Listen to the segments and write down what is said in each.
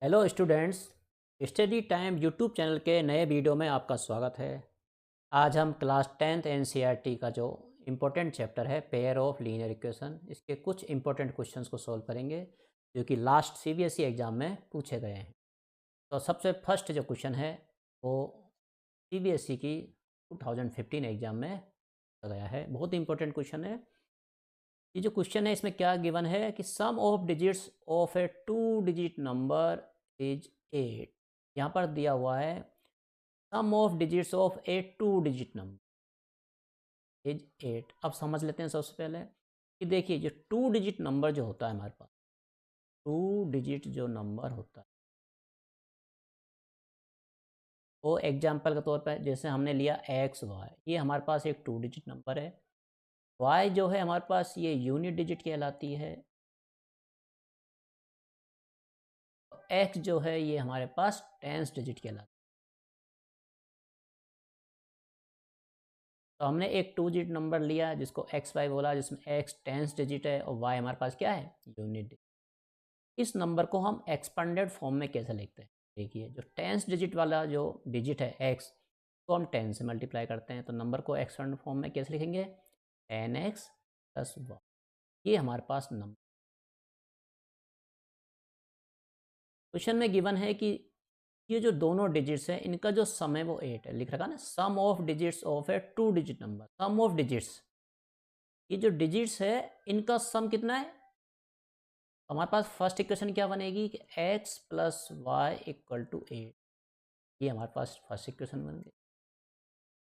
Hello students. Study time YouTube channel के नए video में आपका स्वागत है। आज हम क्लास 10th एनसीईआरटी का जो इम्पोर्टेंट चैप्टर है पेयर ऑफ लीनियर इक्वेशन, इसके कुछ इंपॉर्टेंट क्वेश्चंस को सॉल्व करेंगे जो कि लास्ट सीबीएसई एग्ज़ाम में पूछे गए हैं। तो सबसे फर्स्ट जो क्वेश्चन है वो सीबीएसई की 2015 एग्ज़ाम में गया है। बहुत इंपॉर्टेंट क्वेश्चन है। ये जो क्वेश्चन है इसमें क्या गिवन है कि sum of digits of a 2 digit number is 8। यहाँ पर दिया हुआ है sum of digits of a 2 digit number is 8। अब समझ लेते हैं सबसे पहले कि देखिए जो 2 डिजिट नंबर जो होता है हमारे पास, 2 डिजिट जो नंबर होता है वो एग्जाम्पल के तौर पर जैसे हमने लिया एक्स वाई, ये हमारे पास एक 2 डिजिट नंबर है। वाई जो है हमारे पास ये यूनिट डिजिट कहलाती है। एक्स जो है ये हमारे पास टेंस डिजिट कहलाती है। तो हमने एक 2 डिजिट नंबर लिया जिसको एक्स वाई बोला, जिसमें एक्स टेंस डिजिट है और वाई हमारे पास क्या है, यूनिट डिजिट। इस नंबर को हम एक्सपेंडेड फॉर्म में कैसे लिखते हैं, देखिए जो टेंस डिजिट वाला जो डिजिट है एक्स, तो हम 10 से मल्टीप्लाई करते हैं, तो नंबर को एक्सपेंडेड फॉर्म में कैसे लिखेंगे, 10x प्लस 1। ये हमारे पास नंबर क्वेश्चन में गिवन है कि ये जो दोनों डिजिट्स हैं इनका जो सम है वो 8 है। लिख रखा ना, sum of digits of a 2 digit number. Sum of digits, ये जो डिजिट्स है इनका सम कितना है। हमारे पास फर्स्ट इक्वेशन क्या बनेगी कि x plus y equal to 8। ये हमारे पास फर्स्ट इक्वेशन बन गई।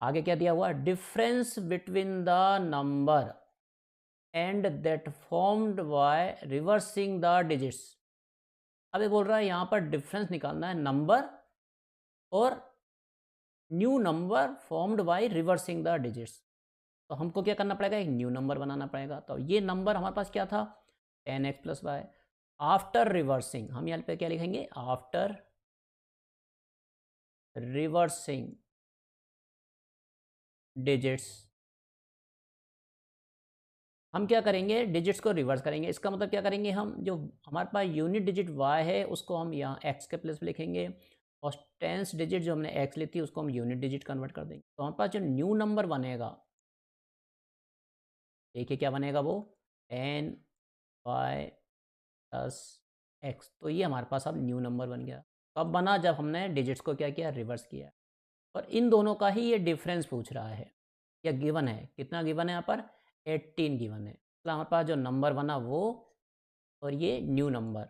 आगे क्या दिया हुआ, difference between the number and that formed by reversing the digits. अब ये बोल रहा है यहाँ पर डिफरेंस निकालना है नंबर और new number formed by reversing the digits. तो हमको क्या करना पड़ेगा, एक न्यू नंबर बनाना पड़ेगा। तो ये नंबर हमारे पास क्या था, 10x plus Y. After reversing हम यहाँ पे क्या लिखेंगे, आफ्टर रिवर्सिंग डिजिट्स। हम क्या करेंगे, डिजिट्स को रिवर्स करेंगे। इसका मतलब क्या करेंगे, हम जो हमारे पास यूनिट डिजिट y है उसको हम यहाँ x के प्लेस पे लिखेंगे और टेंस डिजिट जो हमने x ली थी उसको हम यूनिट डिजिट कन्वर्ट कर देंगे। तो हमारे पास जो न्यू नंबर बनेगा, देखिए क्या बनेगा वो 10y प्लस x। तो ये हमारे पास अब न्यू नंबर बन गया। कब बना, जब हमने डिजिट्स को क्या किया, रिवर्स किया। और इन दोनों का ही ये डिफरेंस पूछ रहा है या गिवन है। कितना गिवन है यहाँ पर, 18 गिवन है। मतलब हमारे पास जो नंबर बना वो और ये न्यू नंबर,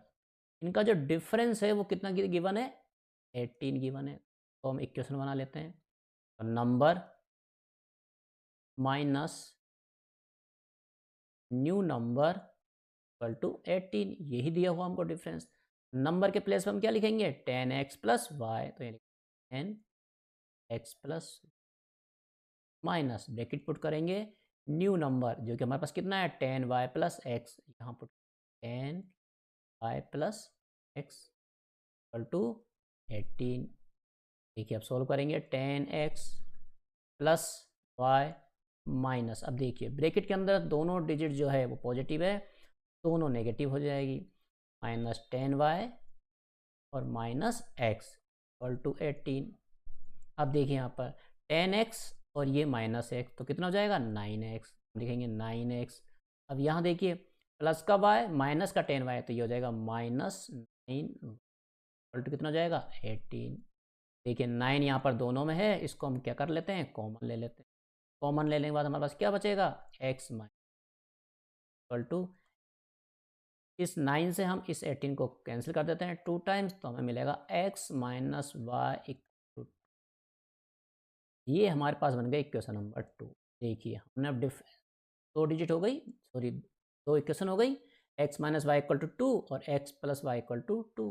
इनका जो डिफरेंस है वो कितना गिवन है, 18 गिवन है। तो हम इक्वेशन बना लेते हैं, तो number minus new number equal to 18, यही दिया हुआ हमको डिफरेंस। नंबर के प्लेस पर हम क्या लिखेंगे, 10x प्लस वाई। तो ये 10x plus minus bracket put करेंगे न्यू नंबर जो कि हमारे पास कितना है, 10y प्लस एक्स। यहाँ put 10y plus x equal to 18। देखिए अब सॉल्व करेंगे, 10x प्लस वाई माइनस, अब देखिए ब्रैकेट के अंदर दोनों डिजिट जो है वो पॉजिटिव है, दोनों नेगेटिव हो जाएगी। माइनस 10y और माइनस एक्स इक्वल टू 18। अब देखिए यहाँ पर 10x और ये माइनस एक्स, तो कितना हो जाएगा 9x। लिखेंगे 9x। अब यहाँ देखिए प्लस का y माइनस का 10y, तो ये हो जाएगा माइनस 9 इक्वल टू कितना हो जाएगा 18। देखिए 9 यहाँ पर दोनों में है, इसको हम क्या कर लेते हैं, कॉमन ले लेते हैं। कॉमन लेने के बाद हमारे पास क्या बचेगा, x माइनस इक्वल टू, इस 9 से हम इस 18 को कैंसिल कर देते हैं 2 टाइम्स, तो हमें मिलेगा x minus y equal to. ये हमारे पास बन गया इक्वेशन नंबर 2। देखिए हमने अब 2 डिजिट हो गई, सॉरी 2 इक्वेशन हो गई, x minus y equal to 2 और x plus y equal to 2।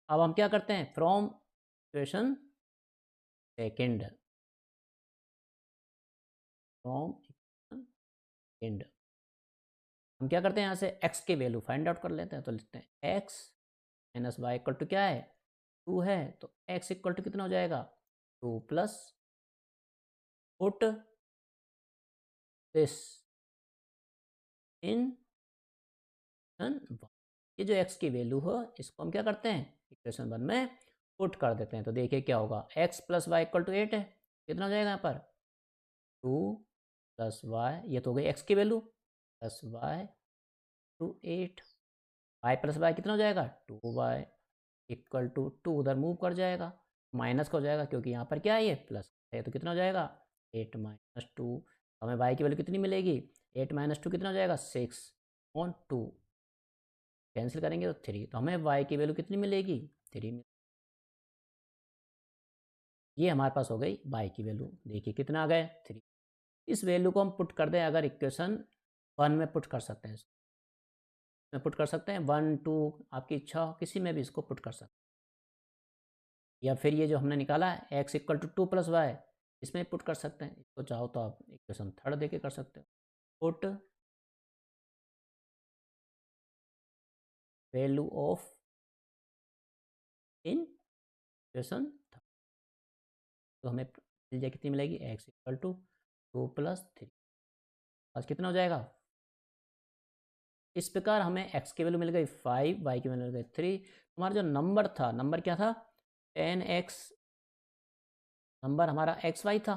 अब हम क्या करते हैं, from equation second, from equation second हम क्या करते हैं, यहाँ से x की वैल्यू फाइंड आउट कर लेते हैं। तो लिखते हैं x minus y equal to क्या है, 2 है, तो x इक्वल टू कितना हो जाएगा, 2 प्लस पुट दिस इन ये जो x की वैल्यू हो इसको हम क्या करते हैं इक्वेशन 1 में पुट कर देते हैं। तो देखिए क्या होगा, x plus y equal to 8 है, कितना हो जाएगा यहाँ पर 2 प्लस वाई, ये तो हो गई x की value, plus y to 8, y plus y कितना हो जाएगा 2y इक्वल टू 2 उधर मूव कर जाएगा, माइनस का हो जाएगा क्योंकि यहाँ पर क्या है ये प्लस है, तो कितना हो जाएगा 8 माइनस 2, हमें y की वैल्यू कितनी मिलेगी 8 माइनस 2 कितना हो जाएगा 6 ऑन 2, कैंसिल करेंगे तो 3, तो हमें y की वैल्यू कितनी मिलेगी 3। ये हमारे पास हो गई y की वैल्यू, देखिए कितना आ गए 3। इस वैल्यू को हम पुट कर दें, अगर इक्वेशन 1 में पुट कर सकते हैं, में पुट कर सकते हैं 1 2 आपकी इच्छा हो किसी में भी इसको पुट कर सकते हैं, या फिर ये जो हमने निकाला है x equal to 2 plus y इसमें पुट कर सकते हैं, इसको चाहो तो आप इक्वेशन 3 दे के कर सकते हो, put value of in equation 3, तो हमें मिल जाए कितनी मिलेगी x इक्वल टू 2 प्लस 3, आज कितना हो जाएगा। इस प्रकार हमें x की वैल्यू मिल गई 5, y की वैल्यू मिल गई 3, हमारा जो नंबर था, नंबर क्या था 10x, नंबर हमारा एक्स वाई था,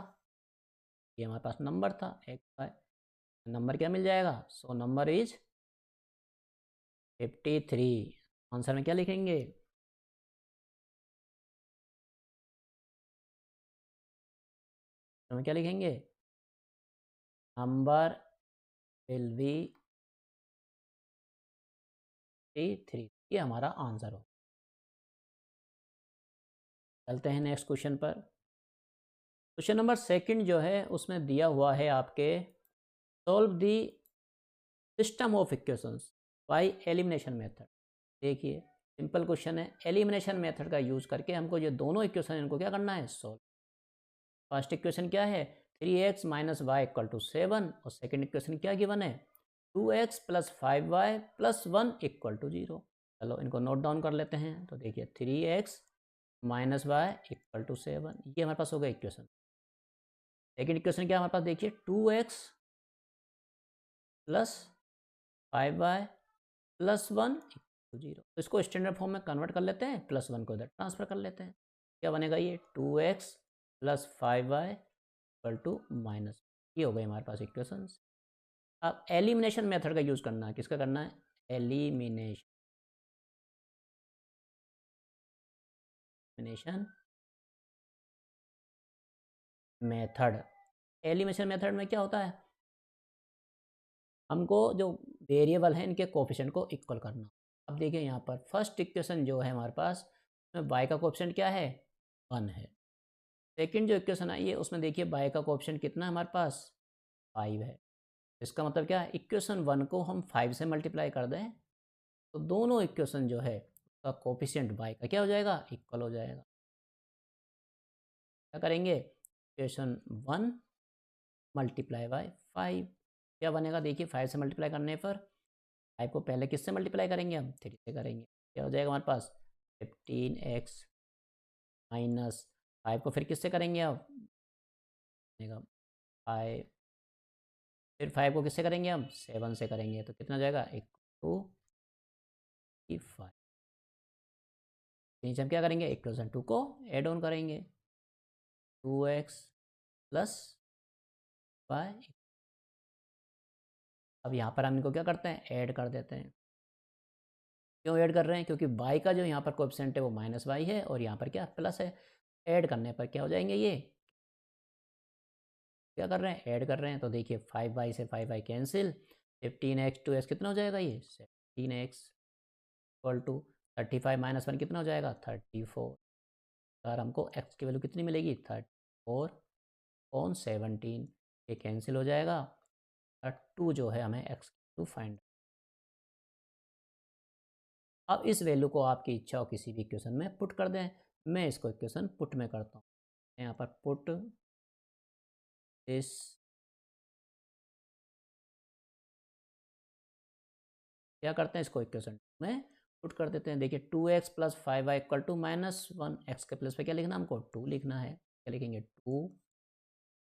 ये हमारे पास नंबर था एक्स वाई, नंबर क्या मिल जाएगा, सो नंबर इज 53। आंसर में क्या लिखेंगे, क्या लिखेंगे, नंबर विल बी 53, ये हमारा आंसर हो। चलते हैं नेक्स्ट क्वेश्चन पर। क्वेश्चन नंबर 2 जो है उसमें दिया हुआ है आपके, solve the system of equations by elimination method. देखिए सिंपल क्वेश्चन है, एलिमिनेशन मेथड का यूज करके हमको ये दोनों इक्वेशन इनको क्या करना है सॉल्व। फर्स्ट इक्वेशन क्या है 3x minus y equal to 7, और सेकेंड इक्वेशन क्या गिवन है 2x plus 5y plus 1 equal to 0। चलो इनको नोट डाउन कर लेते हैं। तो देखिए 3x minus y equal to 7, ये हमारे पास हो गया इक्वेशन। सेकेंड इक्वेशन क्या हमारे पास, देखिए 2x plus 5y plus 1 equal to 0। तो इसको स्टैंडर्ड फॉर्म में कन्वर्ट कर लेते हैं, प्लस 1 को इधर ट्रांसफर कर लेते हैं, क्या बनेगा ये 2x plus 5y equal to minus, ये हो गई हमारे पास इक्वेशंस। अब एलिमिनेशन मेथड का यूज करना है, किसका करना है एलिमिनेशन मेथड। एलिमिनेशन मेथड में क्या होता है, हमको जो वेरिएबल है इनके कोफिशिएंट को इक्वल करना। अब देखिए यहाँ पर फर्स्ट इक्वेशन जो है हमारे पास, उसमें y का कोफिशिएंट क्या है 1 है। सेकंड जो इक्वेशन आई है उसमें देखिए y का कोफिशिएंट कितना है हमारे पास 5 है। इसका मतलब क्या है, इक्वेशन 1 को हम 5 से मल्टीप्लाई कर दें तो दोनों इक्वेशन जो है उसका कोफिशिएंट y का क्या हो जाएगा इक्वल हो जाएगा। क्या करेंगे, इक्वेशन 1 मल्टीप्लाई बाय 5, क्या बनेगा देखिए 5 से मल्टीप्लाई करने पर 5 को पहले किससे मल्टीप्लाई करेंगे हम 3 से करेंगे, क्या हो जाएगा हमारे पास 15x माइनस 5 को फिर किससे करेंगे अब 5, फिर 5 को किससे करेंगे हम 7 से करेंगे, तो कितना हो जाएगा 5। नीचे हम क्या करेंगे इक्वेशन 2 को ऐड ऑन करेंगे 2x प्लस वाई। अब यहाँ पर हम इनको क्या करते हैं ऐड कर देते हैं, क्यों ऐड कर रहे हैं, क्योंकि y का जो यहाँ पर कोएफिशिएंट है वो माइनस वाई है और यहाँ पर क्या प्लस है। ऐड करने पर क्या हो जाएंगे, ये क्या कर रहे हैं ऐड कर रहे हैं, तो देखिए 5y से 5y कैंसिल, 15x 2x कितना हो जाएगा ये 17x इक्वल टू 35 माइनस 1 कितना हो जाएगा 34। और हमको x की वैल्यू कितनी मिलेगी 34 ऑन 17, ये कैंसिल हो जाएगा, 2 जो है हमें x टू फाइंड। अब इस वैल्यू को आपकी इच्छा हो किसी भी इक्वेशन में पुट कर दें, मैं इसको इक्वेशन पुट में करता हूँ, यहाँ पर पुट इस क्या करते हैं इसको इक्वेशन में पुट कर देते हैं। देखिए 2x plus 5y equal to minus 1, x के प्लस पे क्या लिखना हमको 2 लिखना है, क्या लिखेंगे 2,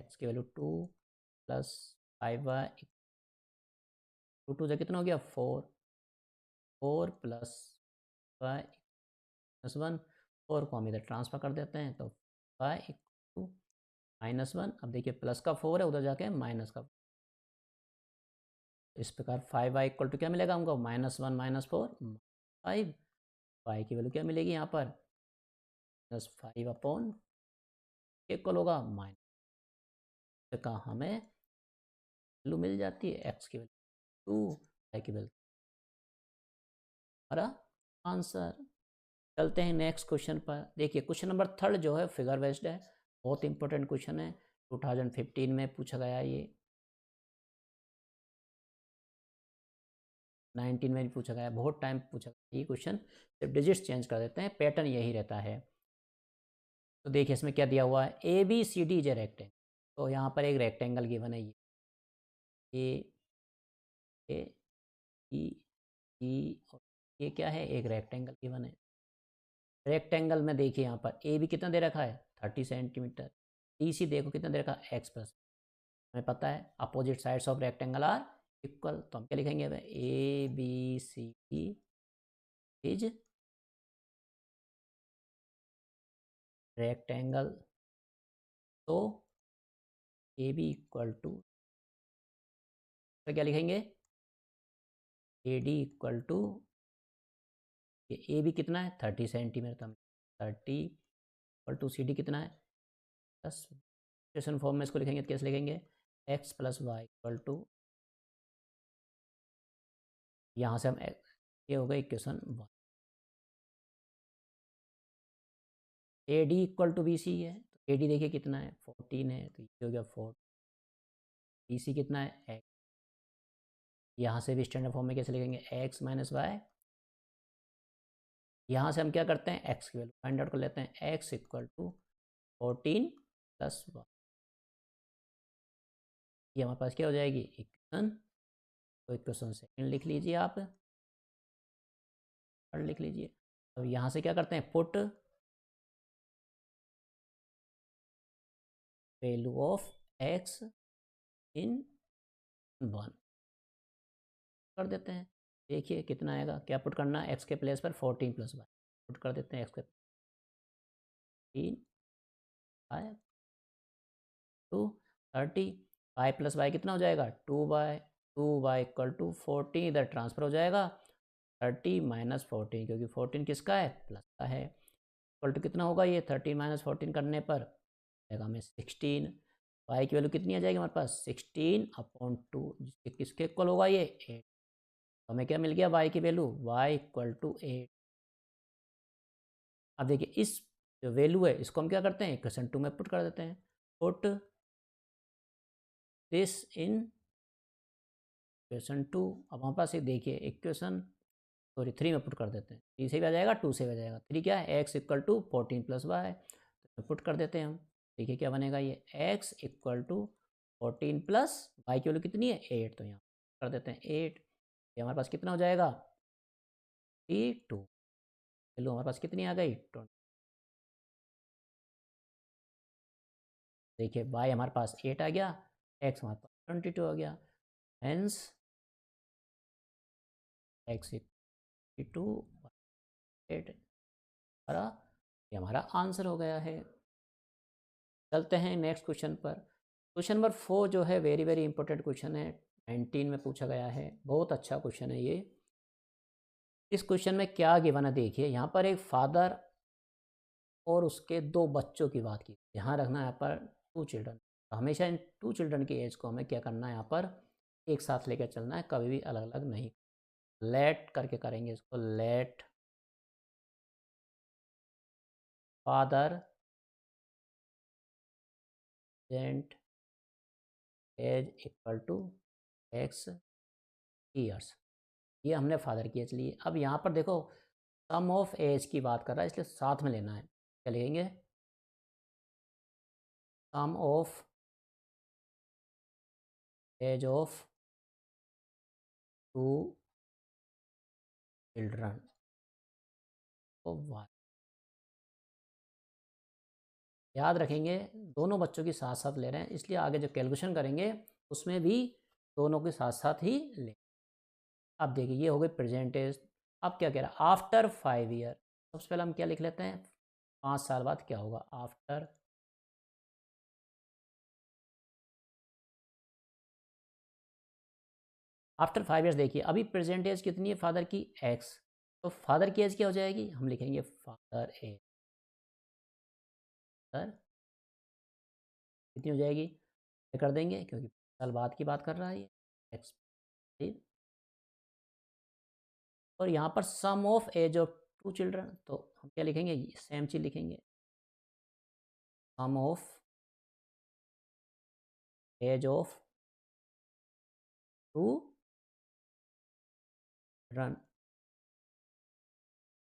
एक्स की वैल्यू 2 प्लस 5y 2 2 से कितना हो गया 4, 4 प्लस वाई माइनस 1, 4 को हम इधर ट्रांसफर कर देते हैं तो वाई इक्वल टू -1। अब देखिए प्लस का 4 है, उधर जाके माइनस का, इस प्रकार 5y इक्वल टू क्या मिलेगा हमको, -1 -4 5। y की वैल्यू क्या मिलेगी यहाँ पर, -5 अपॉन इक्वल होगा माइनस का, हमें वैल्यू मिल जाती है x की वैल्यू 2, y की वैल्यू, हमारा आंसर। चलते हैं नेक्स्ट क्वेश्चन पर। देखिए क्वेश्चन नंबर 3 जो है फिगर बेस्ड है, बहुत इंपॉर्टेंट क्वेश्चन है, 2015 में पूछा गया है, ये 19 में भी पूछा गया है, बहुत टाइम पूछा गया ये क्वेश्चन। सिर्फ डिजिट्स चेंज कर देते हैं, पैटर्न यही रहता है। तो देखिए इसमें क्या दिया हुआ है, A B C D is a rectangle. तो यहाँ पर एक रेक्टेंगल गिवन है, ये ए बी सी, और ये क्या है, एक रेक्टेंगल गिवन है। रेक्टेंगल में देखिए यहाँ पर ए बी कितना दे रखा है 30 सेंटीमीटर, डी सी देखो कितना दे रखा है एक्स प्लस, हमें पता है opposite sides of rectangle are equal, तो हम क्या लिखेंगे, A B C is rectangle, तो ए बी इक्वल टू, तो क्या लिखेंगे, A D equal to, A B कितना है 30 सेंटीमीटर, तो 30 इक्वल टू सी डी कितना है 10। इक्वेशन फॉर्म में इसको लिखेंगे तो कैसे लिखेंगे, x plus y equal to, यहाँ से हम ये हो गया equation 1, A D equal to B C है, तो ए डी देखिए कितना है 14 है, तो ये हो गया 4, बी सी कितना है एक्स, यहाँ से भी स्टैंडर्ड फॉर्म में कैसे लिखेंगे, एक्स माइनस वाई, यहाँ से हम क्या करते हैं एक्स की वैल्यू फाइंड आउट कर लेते हैं, एक्स इक्वल टू 14 प्लस 1, ये हमारे पास क्या हो जाएगी इक्वेशन। तो इक्वेशन सेकंड लिख लीजिए आप, थर्ड लिख लीजिए। अब यहाँ से क्या करते हैं, पुट वैल्यू ऑफ एक्स इन 1 कर देते हैं, देखिए कितना आएगा, क्या पुट करना है, एक्स के प्लेस पर 14 प्लस 1 पुट कर देते हैं, एक्स के 3 5 टू 30, 5 प्लस वाई कितना हो जाएगा 2y इक्वल टू 14, इधर ट्रांसफर हो जाएगा 30 माइनस 14, क्योंकि 14 किसका है प्लस का है, इक्वल टू कितना होगा ये 30 माइनस 14 करने पर आएगा हमें 16, y की वैल्यू कितनी आ जाएगी हमारे पास 16 अपॉन 2, जिसके किसके इक्वल होगा ये 8, हमें क्या मिल गया y की वैल्यू y इक्वल टू 8। अब देखिए इस जो वैल्यू है इसको हम क्या करते हैं इक्वेशन 2 में पुट कर देते हैं, पुट दिस इन इक्वेशन 2। अब हमारे पास ये देखिए इक्वेशन 3 में पुट कर देते हैं, 3 से भी आ जाएगा 2 से भी आ जाएगा, 3 क्या है x equal to 14 plus y, तो पुट कर देते हैं हम, देखिए क्या बनेगा ये x equal to 14 plus y की वैल्यू कितनी है 8, तो यहाँ कर देते हैं 8, ये हमारे पास कितना हो जाएगा 2, चलो हमारे पास कितनी आ गई 20, देखिए वाई हमारे पास 8 आ गया, एक्स हमारे पास 22 हो गया, हेंस एक्स 2 8 हमारा, ये हमारा आंसर हो गया है। चलते हैं नेक्स्ट क्वेश्चन पर। क्वेश्चन नंबर 4 जो है वेरी वेरी इंपॉर्टेंट क्वेश्चन है, 19 में पूछा गया है, बहुत अच्छा क्वेश्चन है ये। इस क्वेश्चन में क्या गिवन है देखिए, यहाँ पर एक फादर और उसके 2 बच्चों की बात की, ध्यान रखना है यहाँ पर 2 चिल्ड्रन, हमेशा इन 2 चिल्ड्रन की एज को हमें क्या करना है यहाँ पर एक साथ लेकर चलना है, कभी भी अलग अलग नहीं, लेट करके करेंगे इसको, let father age equal to x years, ये हमने फादर की एज ली। अब यहाँ पर देखो सम ऑफ एज की बात कर रहा है, इसलिए साथ में लेना है, क्या लेंगे sum of age of 2 children of Y, याद रखेंगे दोनों बच्चों की साथ साथ ले रहे हैं, इसलिए आगे जो कैलकुलेशन करेंगे उसमें भी दोनों के साथ साथ ही ले। अब देखिए ये हो गई प्रेजेंट एज, अब क्या कह रहा है, आफ्टर 5 ईयर। सबसे पहले हम क्या लिख लेते हैं, 5 साल बाद क्या होगा, आफ्टर आफ्टर 5 ईयर्स। देखिए अभी प्रेजेंट एज कितनी है फादर की, एक्स, तो फादर की एज क्या हो जाएगी, हम लिखेंगे फादर एज, सर कितनी हो जाएगी, कर देंगे क्योंकि साल बाद की बात कर रहा है ये, एक्स। और यहाँ पर सम ऑफ एज ऑफ 2 चिल्ड्रन, तो हम क्या लिखेंगे, सेम चीज लिखेंगे, सम ऑफ एज ऑफ 2 चिल्ड्रन।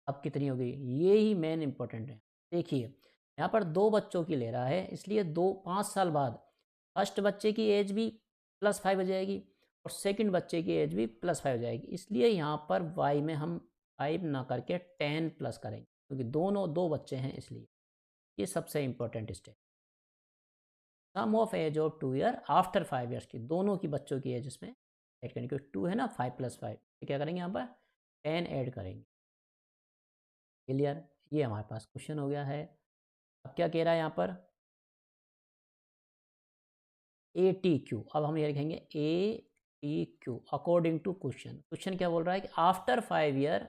अब कितनी हो गई, ये ही मेन इंपॉर्टेंट है। देखिए यहाँ पर 2 बच्चों की ले रहा है, इसलिए 5 साल बाद फर्स्ट बच्चे की एज भी +5 हो जाएगी और सेकंड बच्चे की एज भी +5 हो जाएगी। इसलिए यहाँ पर y में हम 5 ना करके 10 प्लस करेंगे, क्योंकि दोनों 2 बच्चे हैं, इसलिए ये सबसे important step. Sum of age of 2 year after 5 years की, दोनों की बच्चों की एज इसमें ऐड करेंगे, क्योंकि 2 है ना, 5 + 5, क्या करेंगे यहाँ पर 10 ऐड करेंगे। क्लियर, ये हमारे पास क्वेश्चन हो गया है। अब क्या कह रहा है यहाँ पर, ATQ, अब हम ये लिखेंगे ATQ according to question. Question क्या बोल रहा है कि आफ्टर 5 ईयर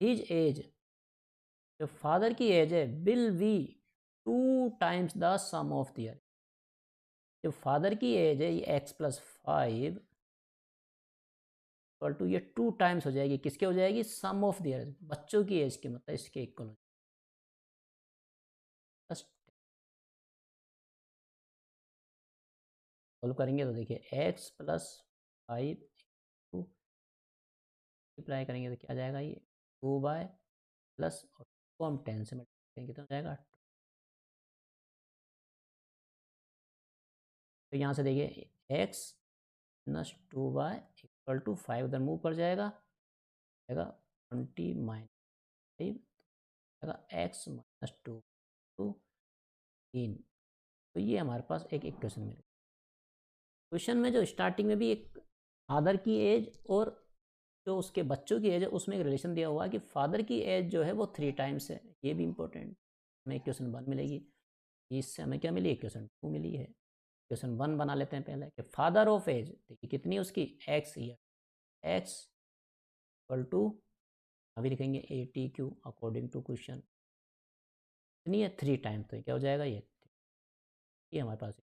हिज एज, जो फादर की एज है, will be 2 times the sum of the year. जो फादर की एज है ये x + 5 इक्वल टू, ये 2 टाइम्स हो जाएगी, किसके हो जाएगी, सम ऑफ द ईयर, बच्चों की एज के, मतलब इसके इक्वल हो जाएगी। सोल्व करेंगे तो देखिए x + 5 मल्टीप्लाई करेंगे तो क्या आ जाएगा, ये 2 प्लस, और को हम 10 से मल्टीप्लाई करेंगे तो हो जाएगा। तो यहाँ से देखिए x - 2y इक्वल टू 5 उधर मूव कर जाएगा, 20 - 5 x - 2 2 3। तो ये हमारे पास एक इक्वेशन मिल गई। क्वेश्चन में जो स्टार्टिंग में भी एक फादर की एज और जो उसके बच्चों की एज है उसमें एक रिलेशन दिया हुआ है कि फादर की एज जो है वो 3 टाइम्स है, ये भी इंपॉर्टेंट। हमें इक्वेशन 1 मिलेगी, इससे हमें क्या मिली, इक्वेशन 2 मिली है। इक्वेशन 1 बना लेते हैं पहले कि फादर ऑफ एज, देखिए कितनी है उसकी, x year, x equal to, अभी लिखेंगे ATQ अकॉर्डिंग टू क्वेश्चन, कितनी है 3 टाइम, तो क्या हो जाएगा, ये हमारे पास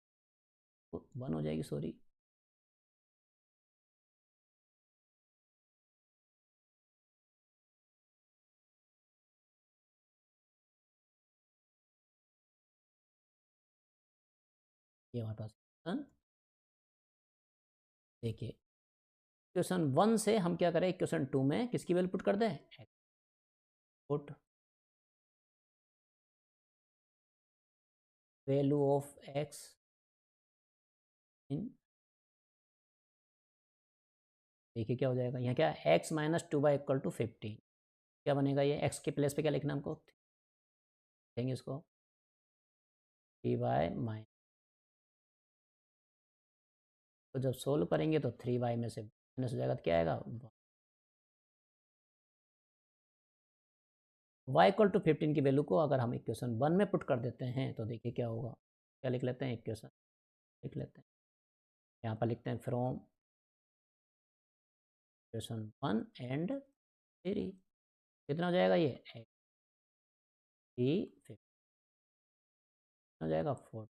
1 हो जाएगी, सॉरी। ये हमारे पास क्वेश्चन, देखिए क्वेश्चन 1 से हम क्या करें, क्वेश्चन 2 में किसकी वैल्यू पुट कर दें, पुट वैल्यू ऑफ x इन, देखिए क्या हो जाएगा, यहाँ क्या है, x - 2y इक्वल टू 15, क्या बनेगा, ये x के प्लेस पे क्या लिखना हमको, देंगे इसको 3y माइनस, तो जब सोल्व करेंगे तो 3y में से माइनस हो जाएगा तो क्या आएगा, y इक्वल टू 15 की वैल्यू को अगर हम इक्वेशन 1 में पुट कर देते हैं तो देखिए क्या होगा, क्या लिख लेते हैं, इक्वेशन लिख लेते हैं, यहाँ पर लिखते हैं फ्रॉम इक्वेशन 1 एंड 3, कितना हो जाएगा, ये 3 हो जाएगा 4।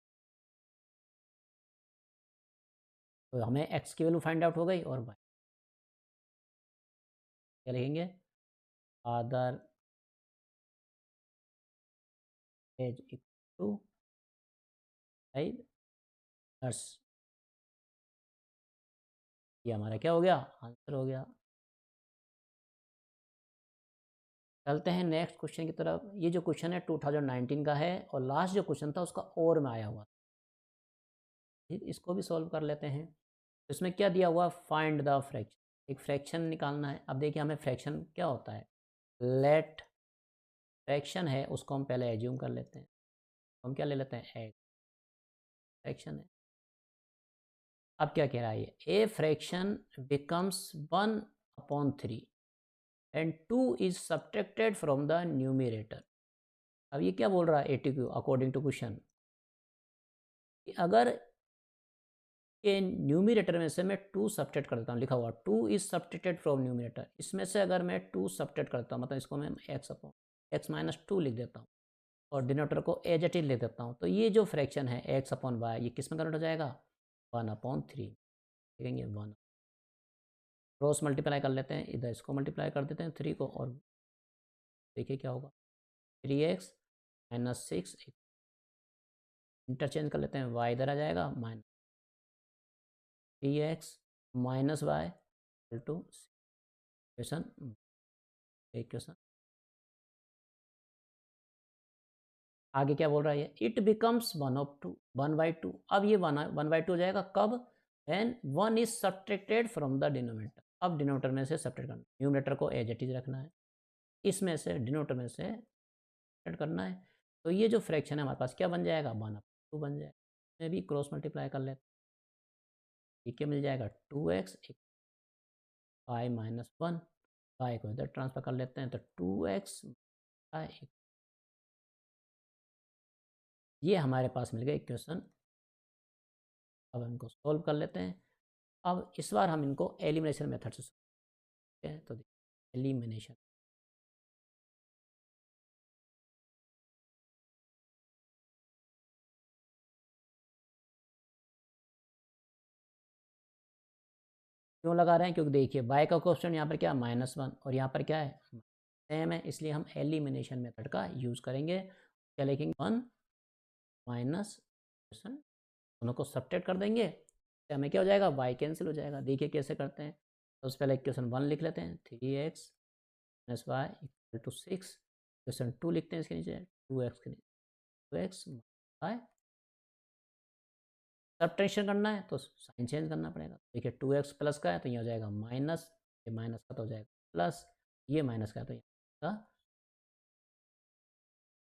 तो हमें x की वैल्यू फाइंड आउट हो गई, और y क्या लिखेंगे, father age equal to 5 years, ये हमारा क्या हो गया, आंसर हो गया। चलते हैं नेक्स्ट क्वेश्चन की तरफ। ये जो क्वेश्चन है 2019 का है और लास्ट जो क्वेश्चन था उसका और में आया हुआ, ठीक, इसको भी सॉल्व कर लेते हैं। तो इसमें क्या दिया हुआ, फाइंड द फ्रैक्शन, एक फ्रैक्शन निकालना है। अब देखिए हमें फ्रैक्शन क्या होता है, लेट फ्रैक्शन है उसको हम पहले एज्यूम कर लेते हैं, हम क्या ले लेते हैं, एक फ्रैक्शन है। अब क्या कह रहा है, ये a fraction becomes 1/3, and 2 is subtracted from the numerator. अब ये क्या बोल रहा है ATQ अकॉर्डिंग टू क्वेश्चन, अगर के न्यूमिरेटर में से मैं 2 सब्ट्रैक्ट करता हूँ, लिखा हुआ 2 इज सब्ट्रैक्टेड फ्रॉम न्यूमिरेटर, इसमें से अगर मैं 2 सब्ट्रैक्ट करता हूँ, मतलब इसको मैं x-2 लिख देता हूँ और डिनोटर को एज इट इज लिख देता हूँ, तो ये जो फ्रैक्शन है x/y ये किस में कन्वर्ट हो जाएगा 1/3। लिखेंगे 1, क्रॉस मल्टीप्लाई कर लेते हैं, इधर इसको मल्टीप्लाई कर देते हैं 3 को, और देखिए क्या होगा 3x - 6, इंटरचेंज कर लेते हैं, y इधर आ जाएगा -3x - y टू क्वेश्चन, एक क्वेश्चन आगे क्या बोल रहा है, इट बिकम्स 1/2। अब ये 1/2 हो जाएगा कब, and 1 is subtracted from the denominator. अब डिनोमिनेटर में से सब्ट्रैक्ट करना, न्यूमिनेटर को एज इट इज रखना है, इसमें से डिनोमिनेटर में से सब्ट्रैक्ट करना है, तो ये जो फ्रैक्शन है हमारे पास क्या बन जाएगा 1/2 बन जाएगा। इसमें भी क्रॉस मल्टीप्लाई कर लेते हैं, ये क्या मिल जाएगा 2x y - 1, y को इधर ट्रांसफर कर लेते हैं तो 2x y, ये हमारे पास मिल गया इक्वेशन। अब इनको सॉल्व कर लेते हैं। अब इस बार हम इनको एलिमिनेशन मेथड से सोल्व हैं, तो एलिमिनेशन, क्यों लगा रहे हैं, क्योंकि देखिए y का क्वेश्चन यहाँ पर क्या -1 और यहाँ पर क्या है सेम है, इसलिए हम एलिमिनेशन मेथड का यूज़ करेंगे। क्या लिखेंगे 1 माइनस क्वेश्चन, दोनों को सब्ट्रैक्ट कर देंगे, तो हमें क्या हो जाएगा y कैंसिल हो जाएगा। देखिए कैसे करते हैं, तो उससे पहले इक्वेशन 1 लिख लेते हैं, 3x - y = 6, क्वेश्चन 2 लिखते हैं इसके नीचे, 2x के नीचे 2x y, सब्ट्रैक्शन करना है तो साइन चेंज करना पड़ेगा। देखिए 2x प्लस का है तो ये हो जाएगा माइनस, ये माइनस का तो हो जाएगा प्लस, ये माइनस का है तो ये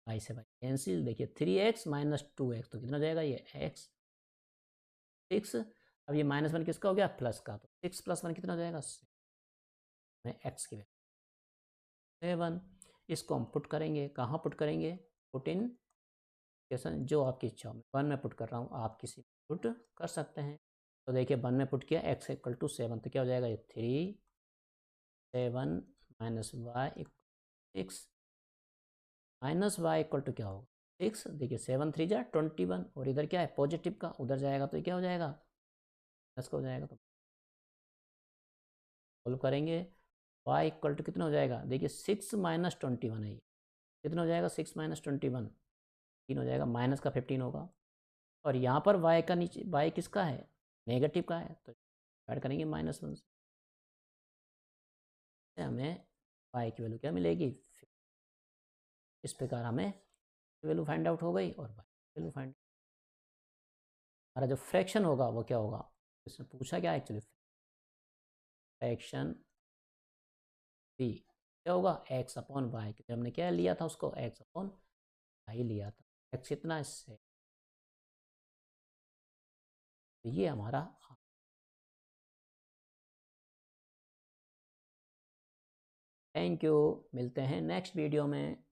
y से y कैंसिल। देखिए 3x - 2x तो कितना हो जाएगा ये x 6, अब ये -1 किसका हो गया प्लस का, तो 6 + 1 कितना हो जाएगा में x की वैल्यू 7। इसको हम पुट करेंगे, कहाँ पुट करेंगे, पुट इन क्वेश्चन जो आपकी इच्छा हो, 1 में पुट कर रहा हूँ, आप किसी पुट कर सकते हैं। तो देखिए 1 में पुट किया x = 7, तो क्या हो जाएगा ये 3 7 - y = 6 -y = क्या होगा 6। देखिए 7 3 जा 21, और इधर क्या है पॉजिटिव का, उधर जाएगा तो क्या हो जाएगा प्लस का हो जाएगा, तो सॉल्व करेंगे y = कितना हो जाएगा, देखिए 6 - 21 है, ये कितना हो जाएगा 6 - 21 15 हो जाएगा, माइनस का 15 होगा, और यहाँ पर y का नीचे y किसका है नेगेटिव का है, तो ऐड करेंगे -1 से, हमें y की वैल्यू क्या मिलेगी, इस प्रकार हमें वैल्यू फाइंड आउट हो गई, और y वैल्यू फाइंड, हमारा जो फ्रैक्शन होगा वो क्या होगा, इसमें पूछा क्या एक्चुअली, फ्रैक्शन b क्या होगा x/y, क्योंकि हमने क्या लिया था उसको x/y लिया था, x कितना इससे, तो ये हमारा। थैंक यू, मिलते हैं नेक्स्ट वीडियो में।